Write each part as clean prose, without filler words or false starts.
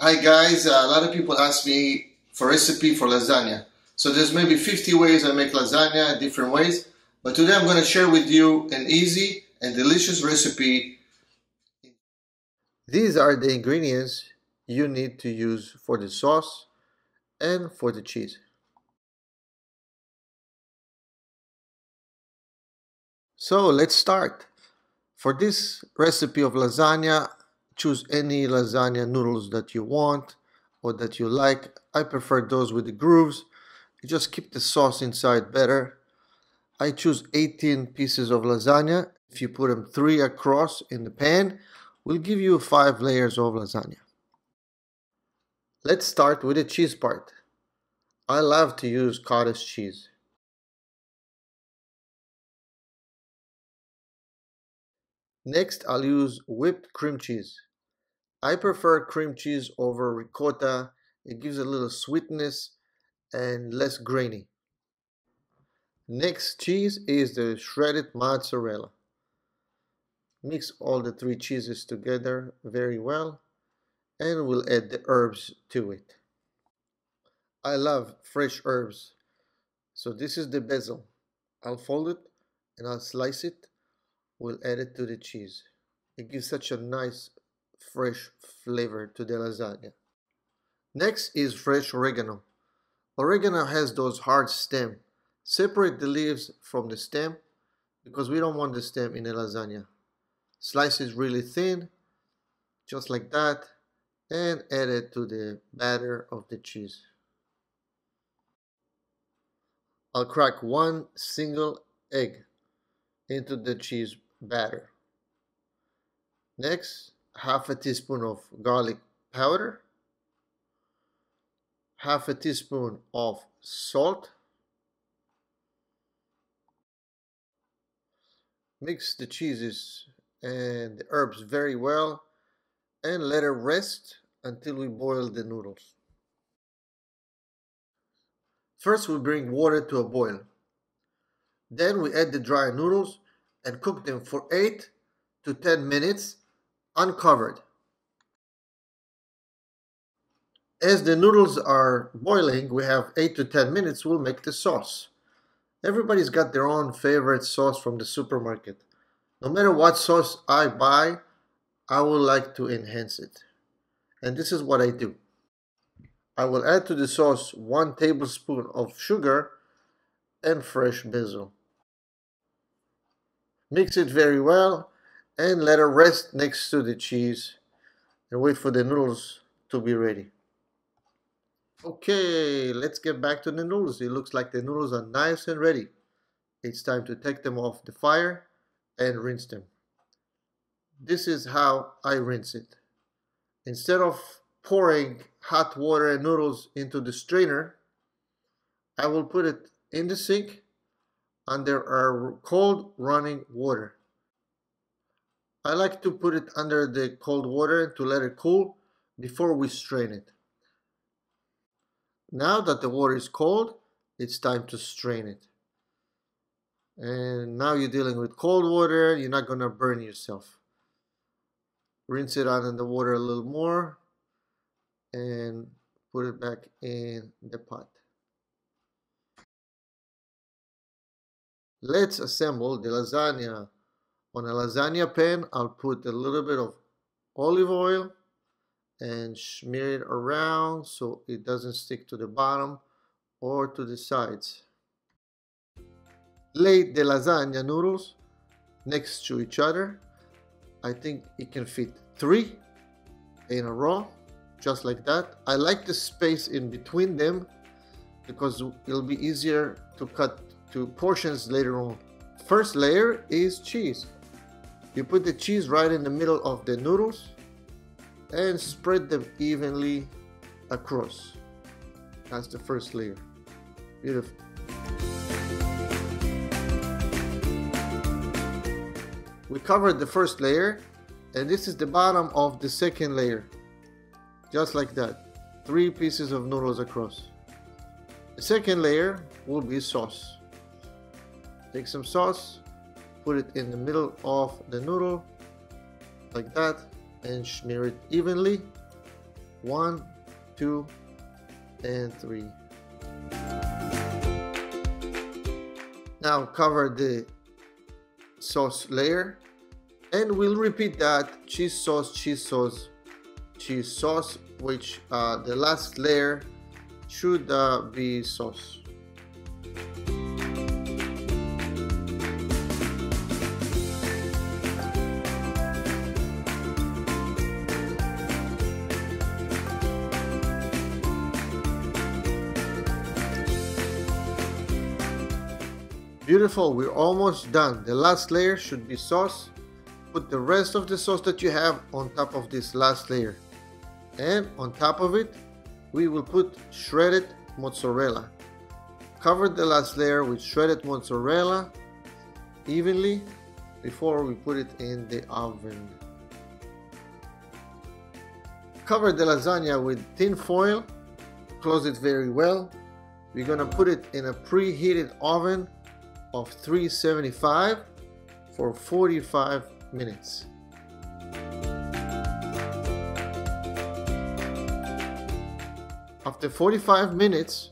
Hi guys, a lot of people ask me for recipe for lasagna. So there's maybe 50 ways I make lasagna, different ways. But today I'm going to share with you an easy and delicious recipe. These are the ingredients you need to use for the sauce and for the cheese. So let's start. For this recipe of lasagna, choose any lasagna noodles that you want or that you like. I prefer those with the grooves. You just keep the sauce inside better. I choose 18 pieces of lasagna. If you put them 3 across in the pan, will give you 5 layers of lasagna. Let's start with the cheese part. I love to use cottage cheese. Next, I'll use whipped cream cheese. I prefer cream cheese over ricotta. It gives a little sweetness and less grainy. Next cheese is the shredded mozzarella. Mix all the 3 cheeses together very well and we'll add the herbs to it. I love fresh herbs, so this is the basil. I'll fold it and I'll slice it. We'll add it to the cheese. It gives such a nice fresh flavor to the lasagna. Next is fresh oregano. Oregano has those hard stems. Separate the leaves from the stem because we don't want the stem in a lasagna. Slice it really thin, just like that, and add it to the batter of the cheese. I'll crack 1 single egg into the cheese batter. Next, half a teaspoon of garlic powder, half a teaspoon of salt. Mix the cheeses and the herbs very well and let it rest until we boil the noodles. First we bring water to a boil. Then we add the dry noodles and cook them for 8 to 10 minutes uncovered. As the noodles are boiling, we have 8 to 10 minutes, we'll make the sauce. Everybody's got their own favorite sauce from the supermarket. No matter what sauce I buy, I would like to enhance it. And this is what I do. I will add to the sauce 1 tablespoon of sugar and fresh basil. Mix it very well and let it rest next to the cheese and wait for the noodles to be ready. Okay, let's get back to the noodles. It looks like the noodles are nice and ready. It's time to take them off the fire and rinse them. This is how I rinse it. Instead of pouring hot water and noodles into the strainer, I will put it in the sink under our cold running water. I like to put it under the cold water to let it cool before we strain it. Now that the water is cold, it's time to strain it. And now you're dealing with cold water, you're not going to burn yourself. Rinse it out in the water a little more and put it back in the pot. Let's assemble the lasagna. On a lasagna pan, I'll put a little bit of olive oil and smear it around so it doesn't stick to the bottom or to the sides. Lay the lasagna noodles next to each other. I think it can fit 3 in a row, just like that. I like the space in between them because it'll be easier to cut to portions later on. First layer is cheese. You put the cheese right in the middle of the noodles and spread them evenly across. That's the first layer. Beautiful. We covered the first layer and this is the bottom of the second layer. Just like that. 3 pieces of noodles across. The second layer will be sauce. Take some sauce, put it in the middle of the noodle like that and smear it evenly. 1, 2, and 3. Now cover the sauce layer, and we'll repeat that cheese sauce, cheese sauce, cheese sauce, which the last layer should be sauce. Beautiful, we're almost done. The last layer should be sauce. Put the rest of the sauce that you have on top of this last layer. And on top of it, we will put shredded mozzarella. Cover the last layer with shredded mozzarella evenly before we put it in the oven. Cover the lasagna with tin foil. Close it very well. We're gonna put it in a preheated oven of 375 for 45 minutes. After 45 minutes,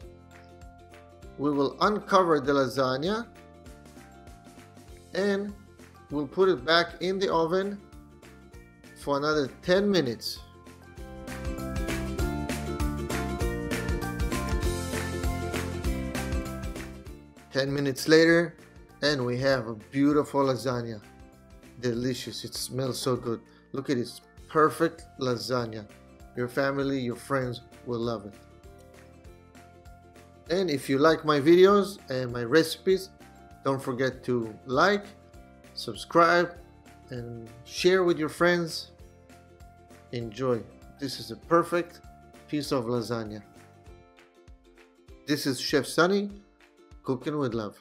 we will uncover the lasagna and we'll put it back in the oven for another 10 minutes. Ten minutes later, and we have a beautiful lasagna. Delicious, it smells so good. Look at this perfect lasagna. Your family, your friends will love it. And if you like my videos and my recipes, don't forget to like, subscribe, and share with your friends. Enjoy. This is a perfect piece of lasagna. This is Chef Sunny, cooking with love.